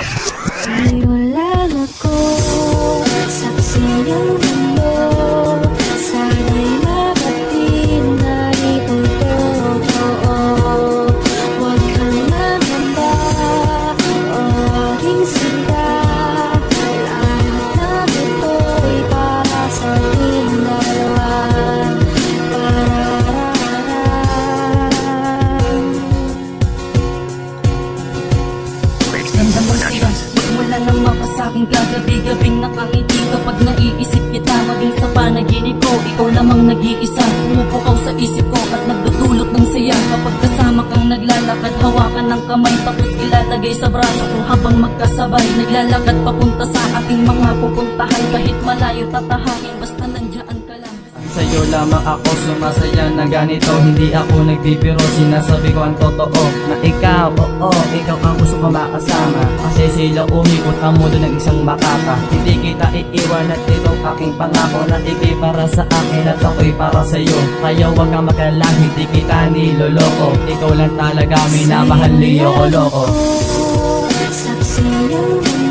Di wala ako, saksi ng mundo. Sana'y mabatin na ito totoo. Huwag kang mangamba, o aking sinta. Lahat na ito'y para sa ating dalawa. Ganda mo siya, wala nang mapasaking kagabi-gabing nakangiti. Kapag naiisip kita, maging sa panaginip ko, ikaw lamang nag-iisa. Pumupukaw sa isip ko at nagdudulot ng saya. Kapag kasama kang naglalakad, hawakan ng kamay, tapos ilalagay sa braso ko habang magkasabay. Naglalakad papunta sa ating mga pupuntahan. Kahit malayo tatahakin, basta nandiyan ka lang. Sa'yo lamang ako sumasaya na ganito. Hindi ako nagbibiro, sinasabi ko ang totoo. Na ikaw, oo, ikaw ang gusto ko makasama. Kasi sila umikot ang mundo ng isang makaka. Hindi kita iiwan at itong aking pangako. Na ikay para sa akin at ako'y para sa'yo. Kaya huwag kang magalala, hindi kita niloloko. Ikaw lang talaga minamahal, Leo ko loko. Saksi ng